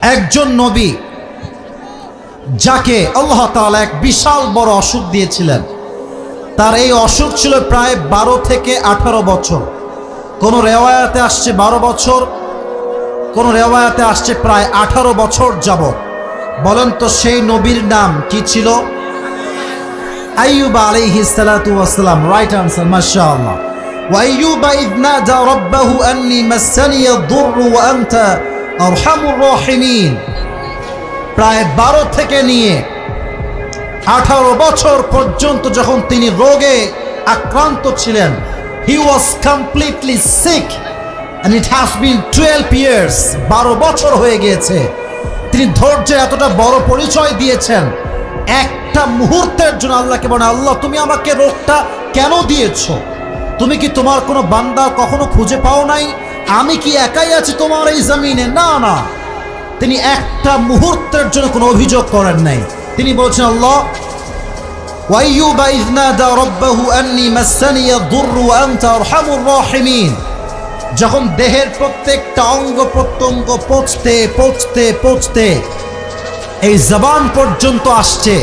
একজন নবী যাকে আল্লাহ তাআলা এক বিশাল বড় অসুখ দিয়েছিলেন। তার এই অসুখ ছিল প্রায় 12 থেকে 18 বছর। কোন রেওয়ায়াতে আসছে 12 বছর, কোন রেওয়ায়াতে আসছে প্রায় 18 বছর যাবত। বলেন তো সেই নবীর নাম কি ছিল? আইয়ুব আলাইহিস সালাতু ওয়াস সালাম। রাইট আনসার, মাশাআল্লাহ। ওয়া আইয়ুবা ইয নাদা রাব্বাহু আন্নী মাসসানিয়া আদ-দুররু ওয়া আনতা আরহামুর রাহিমিন। প্রায় 12 থেকে নিয়ে 18 বছর পর্যন্ত যখন তিনি রোগে আক্রান্ত ছিলেন, he was completely sick and it has been 12 years। 12 বছর হয়ে গিয়েছে। তিনি ধৈর্যের এতটা বড় পরিচয় দিয়েছেন, একটা মুহূর্তের জন্য আল্লাহকে বলেন, আল্লাহ তুমি আমাকে রোগটা কেন দিয়েছো? তুমি কি তোমার কোনো বান্দা কখনো খুঁজে পাও নাই? আমি কি একাই আছি তোমার এই জমিনে? না না, তিনি একটা মুহূর্তের জন্য কোনো অভিযোগ করেন নাই। তিনি বলছেন, আল্লাহ ওয়াইয়ুবা ইয নাদা রাব্বাহু আন্নী মাসসানিয়া আদ-দুররু ওয়া আনতা আরহামুর রাহিমিন। যখন দেহের প্রত্যেকটা অঙ্গ প্রত্যঙ্গ পৌঁছতে পৌঁছতে পৌঁছতে এই জবান পর্যন্ত আসছে,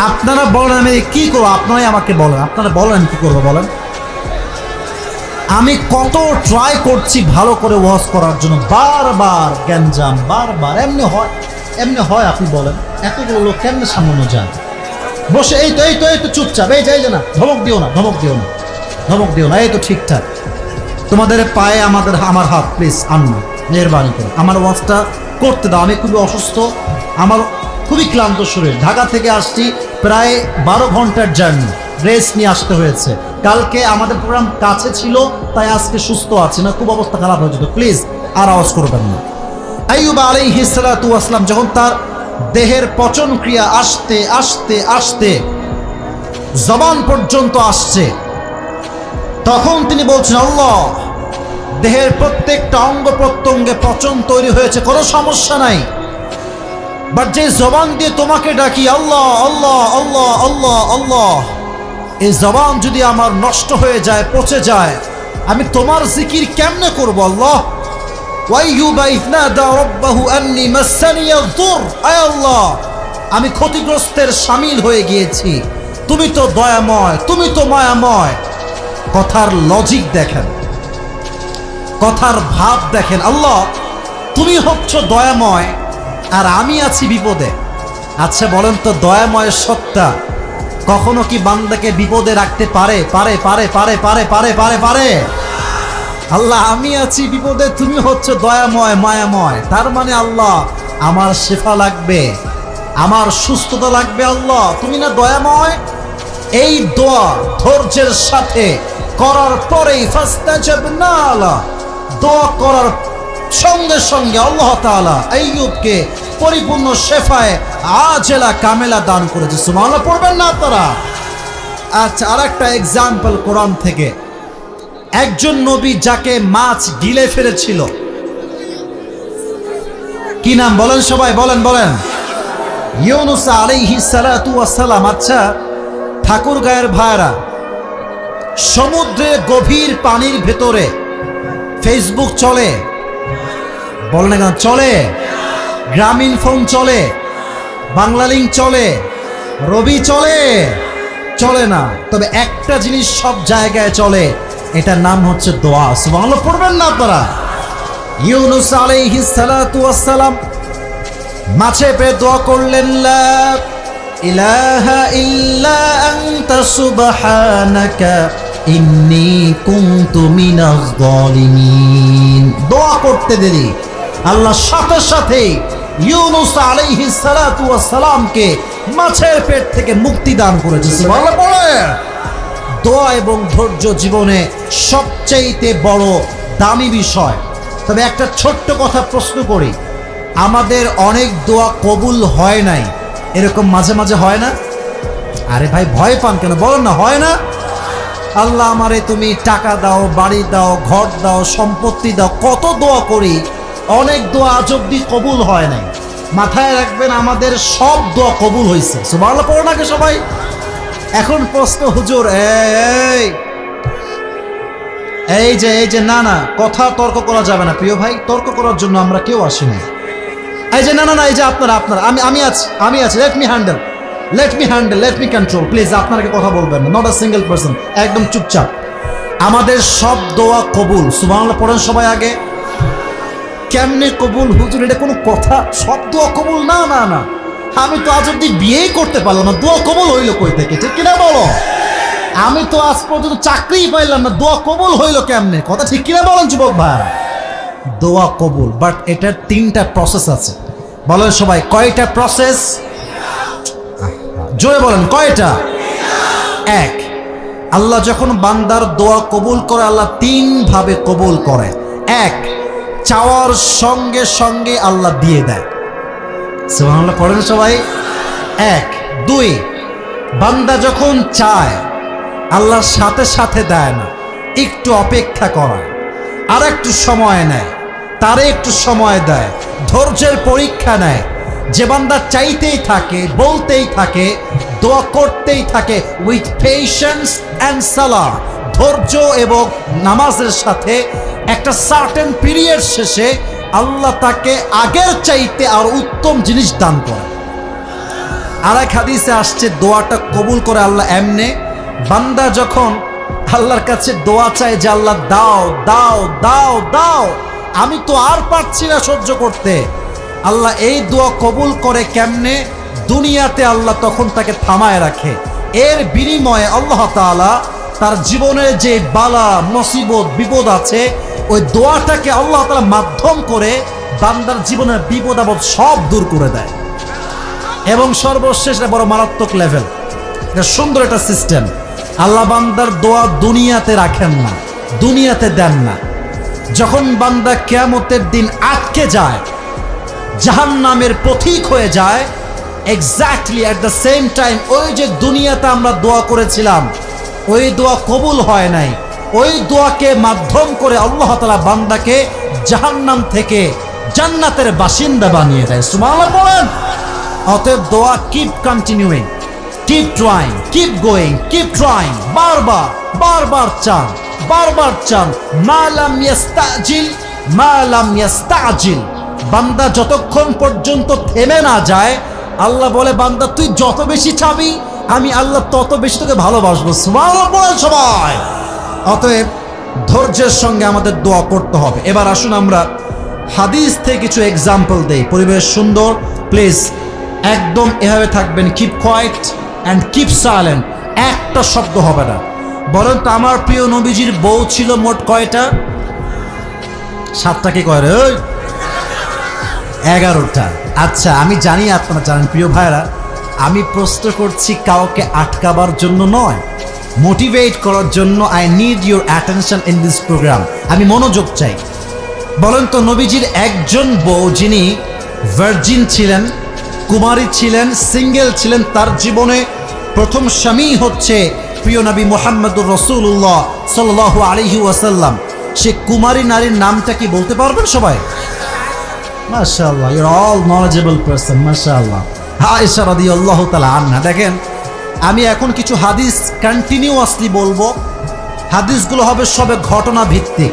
আপনারা বলেন আমি কি করবো? আপনারাই আমাকে বলেন, আপনারা বলেন কি করবো বলেন। আমি কত ট্রাই করছি ভালো করে ওয়াজ করার জন্য, বারবার গ্যাঞ্জাম, বারবার। এমনি হয় আপনি বলেন, এতগুলো লোক কেমনে সামনে যায়? বসে এই তো চুপচাপ, এই যাই না, ধমক দিও না, এই তো ঠিকঠাক। তোমাদের পায়ে আমার হাত প্লিজ আন্না, মেহরবানি করে আমার ওয়াজটা করতে দাও। আমি খুবই অসুস্থ, আমার খুবই ক্লান্ত শরীর। ঢাকা থেকে আসছি, প্রায় 12 ঘন্টার জার্নি, রেস্ট নিয়ে আসতে হয়েছে। কালকে আমাদের প্রোগ্রাম কাছে ছিল, তাই আজকে সুস্থ আছি না, খুব অবস্থা খারাপ হয়েছিল। প্লিজ আর আওয়াজ করবেন না। আইয়ুব আলাইহিস সালাতু ওয়াস সালাম যখন তার দেহের পচন ক্রিয়া আস্তে আস্তে আস্তে জবান পর্যন্ত আসছে, তখন তিনি বলছেন, আল্লাহ দেহের প্রত্যেকটা অঙ্গ প্রত্যঙ্গে পচন তৈরি হয়েছে, কোনো সমস্যা নাই, বাট যে জবান দিয়ে তোমাকে ডাকি আল্লাহ আল্লাহ আল্লাহ আল্লাহ আল্লাহ, এই জবান যদি আমার নষ্ট হয়ে যায়, পচে যায়, আমি তোমার জিকির কেমনে করবো? আল্লাহ ওয়াইয়ুবা ইয নাদা রাব্বাহু আন্নী মাসসানিয়া আদ-দুর। আয় আল্লাহ, আমি ক্ষতিগ্রস্তের শামিল হয়ে গিয়েছি, তুমি তো দয়াময়, তুমি তো মায়াময়। কথার লজিক দেখেন, কথার ভাব দেখেন। আল্লাহ তুমি হচ্ছ দয়াময় আর আমি আছি বিপদে। আচ্ছা বলেন তো, দয়াময়ের সত্তা কখনো কি বান্দাকে বিপদে রাখতে পারে? পারে পারে পারে পারে পারে পারে পারে আল্লাহ আমি আছি বিপদে, তুমি হচ্ছে দয়াময় মায়াময়। তার মানে আল্লাহ আমার শেফা লাগবে, আমার সুস্থতা লাগবে, আল্লাহ তুমি না দয়াময়? এই দোয়া ধৈর্যের সাথে করার পরেই ফাস্তাজাবনা লাহ, দোয়া করার সঙ্গে সঙ্গে আল্লাহ তাআলা আইয়ুবকে পরিপূর্ণ শেফায়ে আজেলা কামেলা দান করেছে। সুবহানাল্লাহ পড়বেন না আপনারা? আচ্ছা, আরেকটা এক্সাম্পল কোরআন থেকে। একজন নবী যাকে মাছ গিলে ফেলেছিল, কি নাম বলেন সবাই? বলেন। ইউনুস আলাইহিস সালাতু ওয়াস সালাম। আচ্ছা ঠাকুরগাঁয়ের ভাইরা, সমুদ্রের গভীর পানির ভেতরে ফেসবুক চলে? বলেন না কেন চলে? গ্রামীণ ফোন চলে? বাংলালিংক চলে? রবি চলে? চলে না। তবে একটা জিনিস সব জায়গায় চলে, এটার নাম হচ্ছে দোয়া। সুবহানাল্লাহ পড়বেন না আপনারা? ইউনুস আলাইহিস সালাতু ওয়াস সালাম মাছে পেয়ে দোয়া করলেন, লা ইলাহা ইল্লা আনতা সুবহানাকা ইন্নী কুনতু মিনাজ জালিমিন। দোয়া করতে দেরি আল্লাহ সাথে সাথে ইউনুস আলাইহিস সালাতু ওয়াস সালামকে মাছের পেট থেকে মুক্তি দান করেছে। সুবহানাল্লাহ পড়েন। দোয়া এবং ধৈর্য জীবনে সবচেয়ে বড় দামি বিষয়। তবে একটা ছোট্ট কথা প্রশ্ন করি, আমাদের অনেক দোয়া কবুল হয় নাই, এরকম মাঝে মাঝে হয় না? আরে ভাই ভয় পান কেন? বলেন না হয় না? আল্লাহ আমারে তুমি টাকা দাও, বাড়ি দাও, ঘর দাও, সম্পত্তি দাও, কত দোয়া করি, অনেক দোয়া আজ অব্দি কবুল হয় নাই। মাথায় রাখবেন, আমাদের সব দোয়া কবুল হয়েছে। সুবহানাল্লাহ পড়ো নাকি সবাই? এখন প্রশ্ন হুজুর, এই যে না কথা তর্ক করা যাবে না প্রিয় ভাই, তর্ক করার জন্য আমরা কেউ আসিনি। এই যে না এই যে আপনারা আমি আছি, let me handle, let me control, please আপনারা কথা বলবেন না, নট আ সিঙ্গেল পারসন, একদম চুপচাপ। আমাদের সব দোয়া কবুল, সুবহানাল্লাহ পড়েন সবাই আগে। কেমনে কবুল হুজুর, এটা কোনো কথা? সব দোয়া কবুল? না, আমি তো আজ অব্দি বিয়েই করতে পারলাম না, দোয়া কবুল হইলো কই থেকে? ঠিক কিনা বলো? আমি তো আজ পর্যন্ত চাকরিই পাইলাম না, দোয়া কবুল হইলো কেমনে? কথা ঠিক কিনা বলেন যুবক ভাই? দোয়া কবুল, বাট এটার 3টা প্রসেস আছে। বলেন সবাই, কয়টা প্রসেস? জোরে বলেন, কয়টা? 1, আল্লাহ যখন বান্দার দোয়া কবুল করে, আল্লাহ 3 ভাবে কবুল করে। 1, চাওয়ার সঙ্গে সঙ্গে আল্লাহ দিয়ে দেয়। সুবহানাল্লাহ পড়েন সবাই। 1, 2, বান্দা যখন চায় আল্লাহর সাথে সাথে দেয় না, একটু অপেক্ষা করায়, আর একটু সময় নেয়, তারে একটু সময় দেয়, ধৈর্যের পরীক্ষা নেয়। যে বান্দা চাইতেই থাকে, বলতেই থাকে, দোয়া করতেই থাকে উইথ পেশেন্স অ্যান্ড সালাহ, ধৈর্য এবং নামাজের সাথে, একটা সার্টেন পিরিয়ড শেষে আল্লাহ তাকে আগের চাইতে আর উত্তম জিনিস দান করে। আর এক হাদিসে আসছে দোয়াটা কবুল করে আল্লাহ এমনে, বান্দা যখন আল্লাহর কাছে দোয়া চায় যে আল্লাহ দাও দাও দাও দাও, আমি তো আর পারছি না সহ্য করতে, আল্লাহ এই দোয়া কবুল করে কেমনে? দুনিয়াতে আল্লাহ তখন তাকে থামায় রাখে। এর বিনিময়ে আল্লাহ তাআলা তার জীবনের যে বালা মুসিবত বিপদ আছে, ওই দোয়াটাকে আল্লাহ তাআলা মাধ্যম করে বান্দার জীবনের বিপদ আপদ সব দূর করে দেয়। এবং সর্বশেষ বড় মারাত্মক লেভেল, এটা সুন্দর একটা সিস্টেম। আল্লাহ বান্দার দোয়া দুনিয়াতে রাখেন না, দুনিয়াতে দেন না। যখন বান্দা কিয়ামতের দিন আটকে যায়, জাহান্নামের পথিক হয়ে যায়, exactly at the same time ওই যে দুনিয়াতে আমরা দোয়া করেছিলাম, ওই দোয়া কবুল হয় নাই, ওই দোয়াকে মাধ্যম করে আল্লাহ তাআলা বান্দাকে জাহান্নাম থেকে জান্নাতের বাসিন্দা বানিয়ে দেয়। সুবহানাল্লাহ বলেন। অতএব দোয়া keep continuing, keep trying, keep going, keep trying, বারবার চান। মা লাম ইস্তাজিল, বান্দা যতক্ষণ পর্যন্ত থেমে না যায়, আল্লাহ বলে বান্দা তুই যত বেশি চাবি, আমি আল্লাহ তত বেশি তোকে ভালোবাসবো। সুবহানাল্লাহ বলেন সবাই। অতএব ধৈর্যের সঙ্গে আমাদের দোয়া করতে হবে। এবার আসুন আমরা হাদিস থেকে কিছু এক্সাম্পল দেই। পরিবেশ সুন্দর, প্লিজ একদম এভাবে থাকবেন, keep quiet and keep silent, একটা শব্দ হবে না। বলেন তো আমার প্রিয় নবীজির বউ ছিল মোট কয়টা? 7টা কি কয় রে? 11টা। আচ্ছা, আমি জানি আপনারা জানেন প্রিয় ভাইরা, আমি প্রশ্ন করছি কাউকে আটকাবার জন্য নয়, মোটিভেট করার জন্য। I need your attention in this programme, আমি মনোযোগ চাই। বলেন তো নবীজির একজন বউ যিনি ভার্জিন ছিলেন, কুমারী ছিলেন, সিঙ্গেল ছিলেন, তার জীবনে প্রথম স্বামী হচ্ছে প্রিয় নবী মুহাম্মদুর রাসূলুল্লাহ সাল্লাল্লাহু আলাইহি ওয়াসাল্লাম। সে কুমারী নারীর নামটা কি বলতে পারবেন সবাই? মাশাআল্লাহ, you are all knowledgeable person, মাশাআল্লাহ। আয়েশা রাদিয়াল্লাহু তাআলা আনহা। দেখেন, আমি এখন কিছু হাদিস কন্টিনিউয়াসলি বলবো, হাদিসগুলো হবে সবে ঘটনা ভিত্তিক।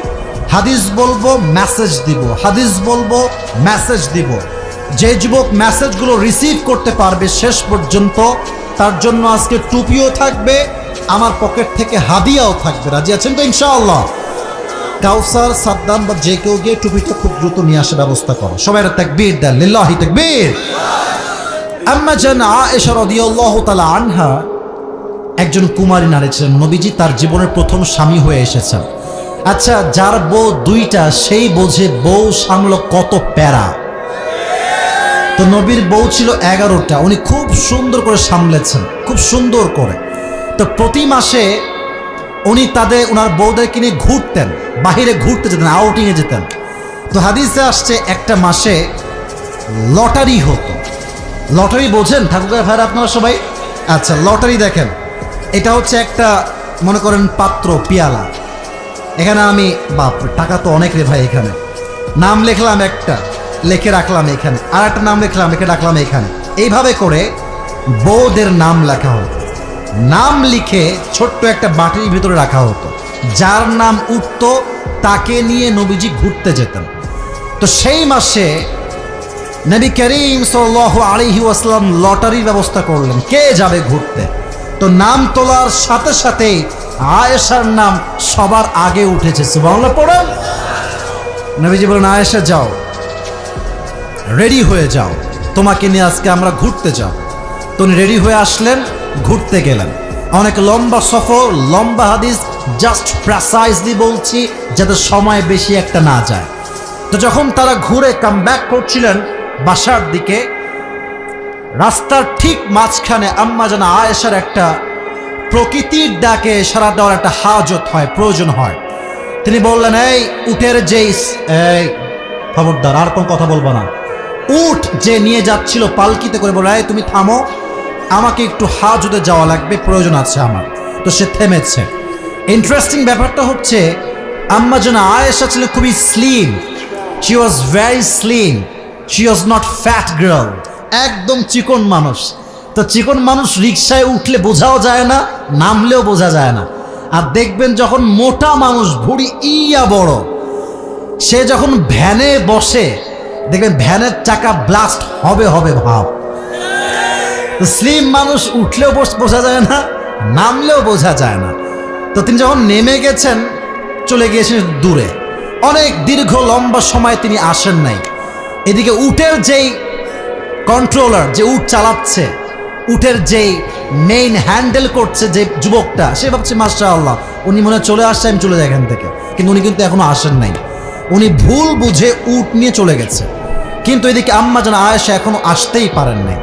হাদিস বলবো, মেসেজ দিব, হাদিস বলবো, মেসেজ দিব। যে যুবক মেসেজগুলো রিসিভ করতে পারবে শেষ পর্যন্ত, তার জন্য আজকে টুপিও থাকবে, আমার পকেট থেকে হাদিয়াও থাকবে। রাজি আছেন তো ইনশাআল্লাহ? কাউসার, সাদ্দাম বা যে কেউ গিয়ে টুপিটা খুব দ্রুত নিয়ে আসার ব্যবস্থা করো। সবাই তাকবীর দেন, লিল্লাহি তাকবীর। আম্মা জান আয়েশা রাদিয়াল্লাহু তাআলা আনহা একজন কুমারী নারী ছিলেন। নবীজি তার জীবনের প্রথম স্বামী হয়ে এসেছেন। আচ্ছা, যার বউ 2টা সেই বোঝে বউ সামলো কত প্যারা। তো নবীর বউ ছিল 11টা, উনি খুব সুন্দর করে সামলেছেন, খুব সুন্দর করে। তো প্রতি মাসে উনি ওনার বউদেরকে নিয়ে ঘুরতেন, বাহিরে ঘুরতে যেতেন, আউটিংয়ে যেতেন। তো হাদিসে আসছে একটা মাসে লটারি হতো। লটারি বোঝেন ঠাকুর ভাইরা আপনারা সবাই? আচ্ছা, লটারি দেখেন, এটা হচ্ছে একটা মনে করেন পাত্র, পিয়ালা। এখানে আমি বাপ টাকা তো অনেক রে ভাই, এখানে নাম লিখলাম, একটা লিখে রাখলাম এখানে, আর একটা নাম লিখলাম, লিখে রাখলাম এখানে। এইভাবে করে বউদের নাম লেখা হতো। নাম লিখে ছোট্ট একটা বাটির ভিতরে রাখা হতো, যার নাম উঠতো তাকে নিয়ে নবীজি ঘুরতে যেতেন। তো সেই মাসে নবী করিম সাল্লাল্লাহু আলাইহি ওয়াসাল্লাম লটারির ব্যবস্থা করলেন, কে যাবে ঘুরতে। তো নাম তোলার সাথে সাথেই আয়েশার নাম সবার আগে উঠেছে। সুবহানাল্লাহ পড়েন। নবীজি বলেন, আয়েশা যাও, রেডি হয়ে যাও, তোমাকে নিয়ে আজকে আমরা ঘুরতে যাব। তো উনি রেডি হয়ে আসলেন, ঘুরতে গেলেন। অনেক লম্বা সফর, লম্বা হাদিস, জাস্ট প্রেসাইজলি বলছি যাতে সময় বেশি একটা না যায়। তো যখন তারা ঘুরে কাম ব্যাক করছিলেন বাসার দিকে, রাস্তার ঠিক মাঝখানে আম্মা জান আয়েশার একটা প্রকৃতির ডাকে সাড়া দেওয়ার একটা হাজত হয়, প্রয়োজন হয়। তিনি বললেন, এই উটের এই খবরদার, আর কোন কথা বলবো না। উট যে নিয়ে যাচ্ছিল পালকিতে করে বলে, এই তুমি থামো, আমাকে একটু হাজতে যাওয়া লাগবে, প্রয়োজন আছে আমার। তো সে থেমেছে। ইন্টারেস্টিং ব্যাপারটা হচ্ছে আম্মা জান আয়েশা ছিল খুবই slim, she was very slim, she was not fat girl, একদম চিকন মানুষ। তো চিকন মানুষ রিক্সায় উঠলে বোঝাও যায় না, নামলেও বোঝা যায় না। আর দেখবেন যখন মোটা মানুষ, ভুঁড়ি ইয়া বড়, সে যখন ভ্যানে বসে দেখবেন ভ্যানের চাকা ব্লাস্ট হবে হবে ভাব। তো স্লিম মানুষ উঠলেও বোঝা যায় না, নামলেও বোঝা যায় না। তো তিনি যখন নেমে গেছেন, চলে গিয়েছেন দূরে, অনেক দীর্ঘ লম্বা সময় তিনি আসেন নাই। এদিকে উটের যেই কন্ট্রোলার, যে উট চালাচ্ছে, উটের যেই মেইন হ্যান্ডেল করছে যে যুবকটা, সে ভাবছে মাশাআল্লাহ উনি মনে চলে আসছে, আমি চলে যাই এখান থেকে। কিন্তু উনি কিন্তু এখনো আসেন নাই, উনি ভুল বুঝে উট নিয়ে চলে গেছে। কিন্তু এদিকে আম্মা জান আয়েশা এখনো আসতেই পারেন নাই।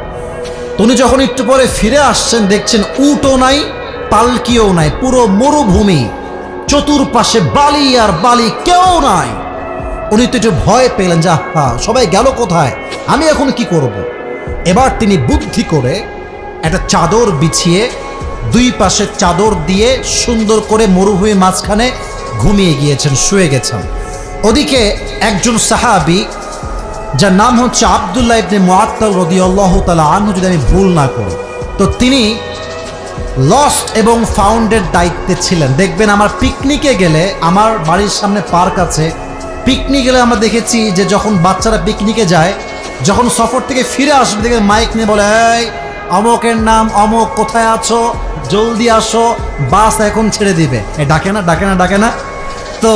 উনি যখন একটু পরে ফিরে আসছেন, দেখছেন উটও নাই, পালকিও নাই, পুরো মরুভূমি, চতুর্পাশে বালি আর বালি, কেউ নাই। উনি তো একটু ভয় পেলেন যে আহা, সবাই গেল কোথায়, আমি এখন কি করব। এবার তিনি বুদ্ধি করে একটা চাদর বিছিয়ে, দুই পাশে চাদর দিয়ে সুন্দর করে মরুভূমির মাঝখানে ঘুমিয়ে গিয়েছেন, শুয়ে গেছেন। ওদিকে একজন সাহাবী, যার নাম হচ্ছে আব্দুল্লাহ ইবনে মুআত্তাল রাদিয়াল্লাহু তাআলা আনহু, যদি আমি ভুল না করি, তো তিনি লস্ট এবং ফাউন্ডের দায়িত্বে ছিলেন। দেখবেন আমার পিকনিকে গেলে, আমার বাড়ির সামনে পার্ক আছে, পিকনিক গেলে আমরা দেখেছি যে যখন বাচ্চারা পিকনিকে যায়, যখন সফর থেকে ফিরে আসবে দেখবেন মাইক নিয়ে বলে, এই অমকের নাম অমক, কোথায় আছো, জলদি আসো, বাস এখন ছেড়ে দিবে। ডাকে না, ডাকে না, ডাকে না। তো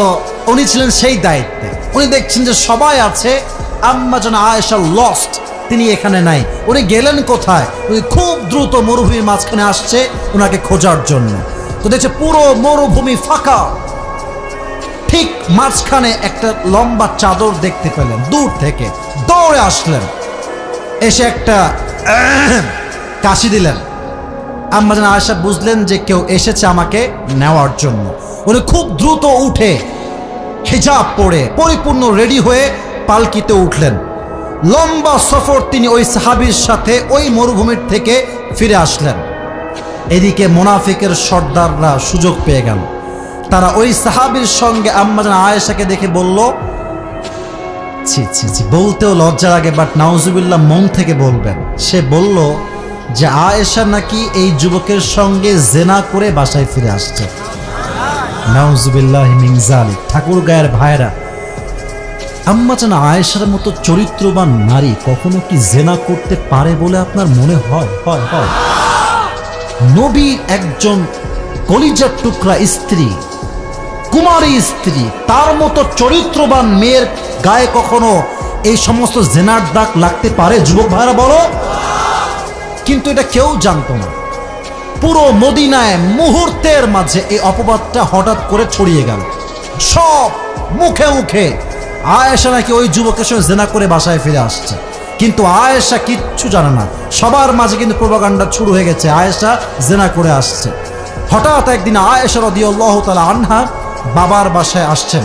উনি ছিলেন সেই দায়িত্বে। উনি দেখছেন যে সবাই আছে, আম্মা জান আয়েশা লস্ট, তিনি এখানে নাই। উনি গেলেন কোথায়? উনি খুব দ্রুত মরুভূমির মাঝখানে আসছে ওনাকে খোঁজার জন্য। তো দেখছে পুরো মরুভূমি ফাঁকা, ঠিক মাঝখানে একটা লম্বা চাদর দেখতে পেলেন, দূর থেকে দৌড়ে আসলেন, এসে একটা কাশি দিলেন। আম্মা জান আয়েশা বুঝলেন যে কেউ এসেছে আমাকে নেওয়ার জন্য। উনি খুব দ্রুত উঠে হিজাব পরে পরিপূর্ণ রেডি হয়ে পালকিতে উঠলেন। লম্বা সফর তিনি ওই সাহাবীর সাথে ওই মরুভূমির থেকে ফিরে আসলেন। এদিকে মুনাফিকের সর্দাররা সুযোগ পেয়ে গেল। তারা ওই সাহাবীর সঙ্গে আম্মা জান আয়েশাকে দেখে বলল, ছি ছি ছি, বলতেও লজ্জা লাগে, বাট নাউজুবিল্লাহ মন থেকে বলবেন। সে বলল যে আয়েশা নাকি এই যুবকের সঙ্গে জেনা করে বাসায় ফিরে আসছে। নাউজুবিল্লাহি মিন যালিক। ঠাকুর গায়ের ভাইরা, আম্মা জান আয়েশার মতো চরিত্রবান নারী কখনো কি জেনা করতে পারে বলে আপনার মনে হয়? হয় হয়। নবীর একজন কলিজার টুকরা স্ত্রী, কুমারী স্ত্রী, তার মতো চরিত্রবান মেয়ের গায়ে কখনো এই সমস্ত জেনার দাগ লাগতে পারে? যুবক ভাইরা বলো। কিন্তু এটা কেউ জানতো না। পুরো মদিনায় মুহূর্তের মাঝে এই অপবাদটা হঠাৎ করে ছড়িয়ে গেল। সব মুখে মুখে আয়েশা নাকি ওই যুবকের সঙ্গে জেনা করে বাসায় ফিরে আসছে। কিন্তু আয়েশা কিচ্ছু জানে না। সবার মাঝে কিন্তু প্রোপাগান্ডা শুরু হয়ে গেছে, আয়েশা জেনা করে আসছে। হঠাৎ একদিন আয়েশা রাদিয়াল্লাহু তাআলা আনহা বাবার বাসায় আসছেন।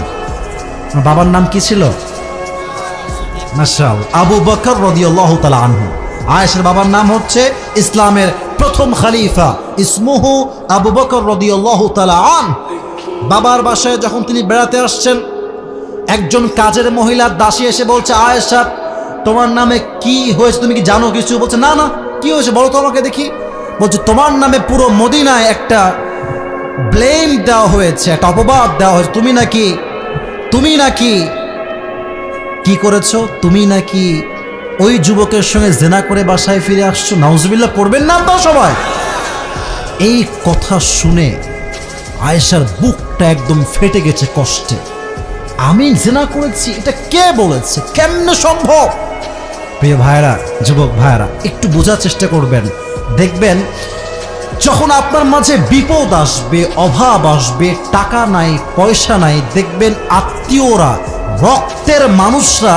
বাবার নাম কি ছিল? মাশাআল্লাহ, আবু বকর রাদিয়াল্লাহু তাআলা আনহু। আয়েশার বাবার নাম হচ্ছে ইসলামের প্রথম খলিফা, ইসমুহু আবু বকর রাদিয়াল্লাহু তাআলা আনহু। বাবার বাসায় যখন তিনি বেড়াতে আসছেন, একজন কাজের মহিলা দাসী এসে বলছে, আয়েশা তোমার নামে কি হয়েছে, তুমি কি জানো কিছু? বলছে, না না, কি হয়েছে বলো তো আমাকে দেখি। বলছে তোমার নামে পুরো মদিনায় একটা ব্লেম দেওয়া হয়েছে, একটা অপবাদ দেওয়া হয়েছে, তুমি নাকি কি করেছো, তুমি নাকি ওই যুবকের সঙ্গে জেনা করে বাসায় ফিরে আসছো। নাউজুবিল্লাহ পড়বেন না আপনারা সবাই। এই কথা শুনে আয়েশার বুকটা একদম ফেটে গেছে কষ্টে। আমি জেনা করেছি, এটা কে বলেছে, কেমনে সম্ভব? প্রিয় ভাইরা, যুবক ভাইরা, একটু বোঝার চেষ্টা করবেন। দেখবেন যখন আপনার মাঝে বিপদ আসবে, অভাব আসবে, টাকা নাই, পয়সা নাই, দেখবেন আত্মীয়রা, রক্তের মানুষরা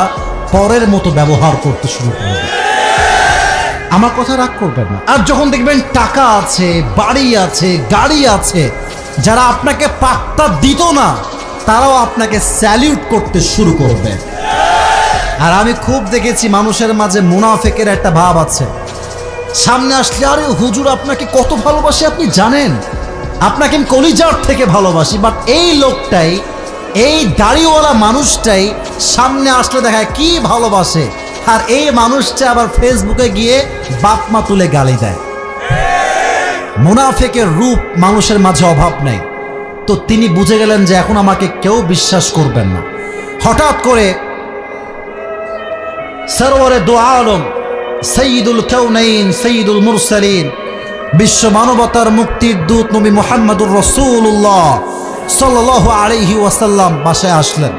পরের মতো ব্যবহার করতে শুরু করবে। আমার কথা রাগ করবেন না। আর যখন দেখবেন টাকা আছে, বাড়ি আছে, গাড়ি আছে, যারা আপনাকে পাত্তা দিত না, তারাও আপনাকে স্যালিউট করতে শুরু করবে। আর আমি খুব দেখেছি মানুষের মাঝে মুনাফেকের একটা ভাব আছে। সামনে আসলে, আরে হুজুর আপনাকে কত ভালোবাসি আপনি জানেন, আপনাকে আমি কলিজার থেকে ভালোবাসি। বাট এই লোকটাই, এই দাড়িওয়ালা মানুষটাই সামনে আসলে দেখায় কি ভালোবাসে, আর এই মানুষটা আবার ফেসবুকে গিয়ে বাপ মা তুলে গালি দেয়। মুনাফেকের রূপ মানুষের মাঝে অভাব নেই। তো তিনি বুঝে গেলেন যে এখন আমাকে কেউ বিশ্বাস করবেন না। হঠাৎ করে সরওয়ারে দো আলম, সৈয়দুল কাউনাইন, সৈয়দুল মুরসালিন, বিশ্ব মানবতার মুক্তির দূত নবী মুহাম্মদুর রাসূলুল্লাহ সাল্লাল্লাহু আলাইহি ওয়াসাল্লাম বাসায় আসলেন।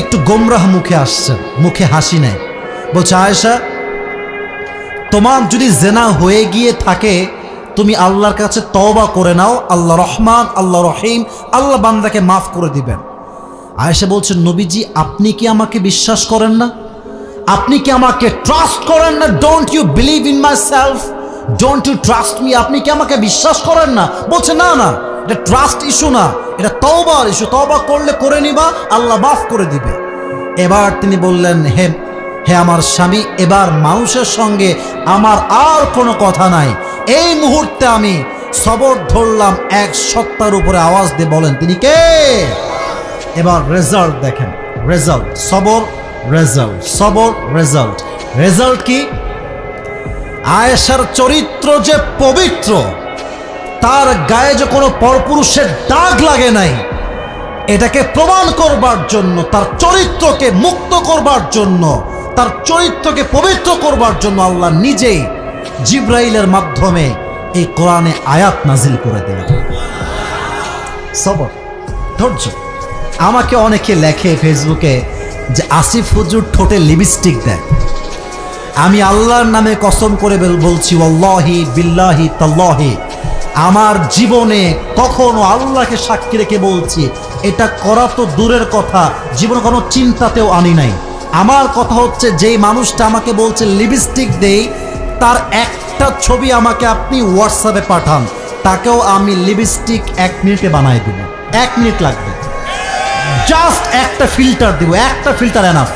একটু গোমরাহ মুখে আসছেন, মুখে হাসি নেই। বলছে, আয়েশা, তোমার যদি জেনা হয়ে গিয়ে থাকে, তুমি আল্লাহর কাছে তওবা করে নাও। আল্লাহ রহমান, আল্লাহ রহিম, আল্লাহ বান্দাকে মাফ করে দিবেন। আয়েশা বলছেন, নবীজি আপনি কি আমাকে বিশ্বাস করেন না? আপনি কি আমাকে ট্রাস্ট করেন না? Don't you believe in myself? Don't you trust me? আপনি কি আমাকে বিশ্বাস করেন না? বলছে, না না, এটা ট্রাস্ট ইস্যু না, এটা তওবার ইস্যু। তওবা করলে করে নিবা, আল্লাহ মাফ করে দিবে। এবার তিনি বললেন, হে আমার স্বামী, এবার মানুষের সঙ্গে আমার আর কোনো কথা নাই। এই মুহূর্তে আমি সবর ধরলাম এক সত্তার উপরে। আওয়াজ দিয়ে বলেন তিনি কে? এবার রেজাল্ট দেখেন, রেজাল্ট, সবর, রেজাল্ট, সবর, রেজাল্ট। রেজাল্ট কি? আয়েশার চরিত্র যে পবিত্র, তার গায়ে যে কোনো পরপুরুষের দাগ লাগে নাই, এটাকে প্রমাণ করবার জন্য, তার চরিত্রকে মুক্ত করবার জন্য, তার চরিত্রকে পবিত্র করবার জন্য আল্লাহ নিজেই জিব্রাইলের মাধ্যমে এই কোরআনে আয়াত নাজিল করে দিলেন। সবর, ধৈর্য। আমাকে অনেকে লেখে ফেসবুকে যে আসিফ হুজুর ঠোঁটে লিপস্টিক দেয়। আমি আল্লাহর নামে কসম করে বলছি, ওয়াল্লাহি বিল্লাহি তাল্লাহি, আমার জীবনে কখনো আল্লাহকে সাক্ষী রেখে বলছি, এটা করা তো দূরের কথা, জীবনে কোনো চিন্তাতেও আনি নাই। আমার কথা হচ্ছে, যেই মানুষটা আমাকে বলছে লিপস্টিক দেই, তার একটা ছবি আমাকে আপনি হোয়াটসঅ্যাপে পাঠান, তাকেও আমি লিপস্টিক 1 মিনিটে বানাই দেব। 1 মিনিট লাগবে, জাস্ট একটা ফিল্টার দিব, একটা ফিল্টার এনাফ।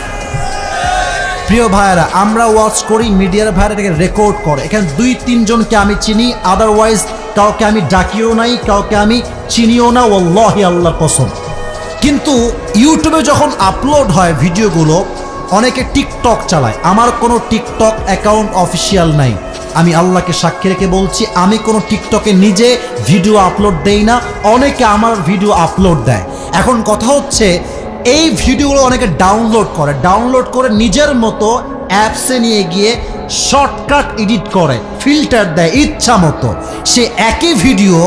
প্রিয় ভাইয়েরা, আমরা ওয়াচ করি, মিডিয়ার ভাইয়েরা এটাকে রেকর্ড করে। এখানে 2-3 জনকে আমি চিনি, আদারওয়াইজ কাউকে আমি ডাকিও নাই, কাউকে আমি চিনিও না, ওয়াল্লাহি আল্লাহর কসম। কিন্তু ইউটিউবে যখন আপলোড হয় ভিডিওগুলো, অনেকে টিকটক চালায়। আমার কোনো টিকটক অ্যাকাউন্ট অফিসিয়াল নাই। আমি আল্লাহকে সাক্ষী রেখে বলছি, আমি কোনো টিকটকে নিজে ভিডিও আপলোড দেই না, অনেকে আমার ভিডিও আপলোড দেয়। এখন কথা হচ্ছে, এই ভিডিওগুলো অনেকে ডাউনলোড করে নিজের মতো অ্যাপসে নিয়ে গিয়ে শর্টকাট এডিট করে, ফিল্টার দেয় ইচ্ছা মতো। সে একই ভিডিও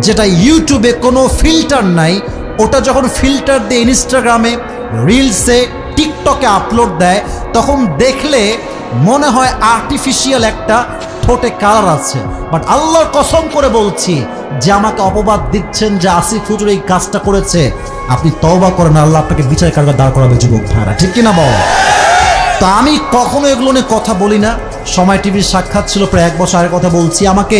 যেটা ইউটিউবে কোনো ফিল্টার নাই, ওটা যখন ফিল্টার দিয়ে ইনস্টাগ্রামে, রিলসে, টিকটকে আপলোড দেয়, তখন দেখলে মনে হয় আর্টিফিশিয়াল একটা ঠোঁটে কালার আছে। বাট আল্লাহর কসম করে বলছি, যে আমাকে অপবাদ দিচ্ছেন যে আসিফ হুজুর এই কাজটা করেছে, আপনি তওবা করেন, আল্লাহ আপনাকে বিচার কারবার দাঁড় করাবে, যুবক ভাইরা, ঠিক কিনা বল? তো আমি কখনো এগুলো নিয়ে কথা বলি না। সময় টিভির সাক্ষাৎ ছিল প্রায় 1 বছর আগের কথা বলছি, আমাকে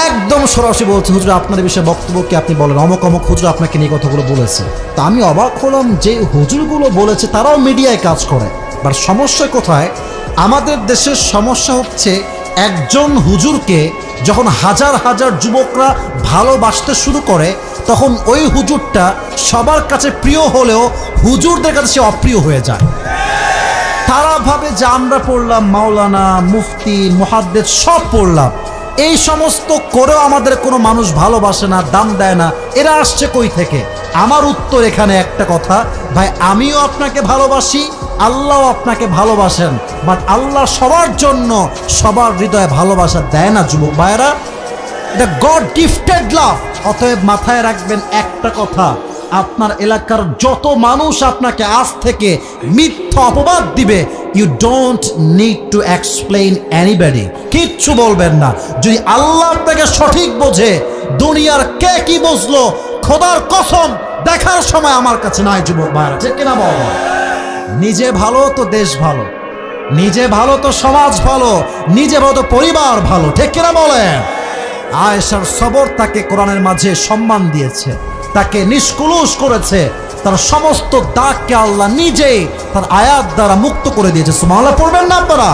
একদম সরাসরি বলছে, হুজুর আপনার বিষয়ে বক্তব্য কি আপনি বলেন, অমুক অমুক হুজুর আপনাকে নিয়ে কথাগুলো বলেছে। তা আমি অবাক হলাম যে হুজুরগুলো বলেছে তারাও মিডিয়ায় কাজ করে। বাট সমস্যা কোথায়? আমাদের দেশের সমস্যা হচ্ছে, একজন হুজুরকে যখন হাজার হাজার যুবকরা ভালোবাসতে শুরু করে, তখন ওই হুজুরটা সবার কাছে প্রিয় হলেও হুজুরদের কাছে সে অপ্রিয় হয়ে যায়। তারা ভাবে যে আমরা পড়লাম মাওলানা, মুফতি, মুহাদ্দিস সব পড়লাম, এই সমস্ত করেও আমাদের কোনো মানুষ ভালোবাসে না, দাম দেয় না, এরা আসছে কই থেকে? আমার উত্তর এখানে একটা কথা, ভাই আমিও আপনাকে ভালোবাসি, আল্লাহ আপনাকে ভালোবাসেন, বাট আল্লাহ সবার জন্য সবার হৃদয়ে ভালোবাসা দেয় না যুবক ভাইয়েরা, এটা গড গিফটেড লাভ। অতএব মাথায় রাখবেন একটা কথা, আপনার এলাকার যত মানুষ আপনাকে আজ থেকে মিথ্যা অপবাদ দিবে, you don't need to explain anybody, কিচ্ছু বলবেন না। যদি আল্লাহ আপনাকে সঠিক বোঝে, দুনিয়ার কে কি বুঝলো খোদার কসম দেখার সময় আমার কাছে নাই যুবক ভাইরা, ঠিক কিনা বল? নিজে ভালো তো দেশ ভালো, নিজে ভালো তো সমাজ ভালো, নিজে ভালো তো পরিবার ভালো, ঠিক কিনা বলেন? আয়েশার সবর তাকে কোরআনের মাঝে সম্মান দিয়েছে, তাকে নিষ্কুলুষ করেছে, তার সমস্ত দাগকে আল্লাহ নিজেই তার আয়াত দ্বারা মুক্ত করে দিয়েছে। সুবহানাল্লাহ পড়বেন না আপনারা?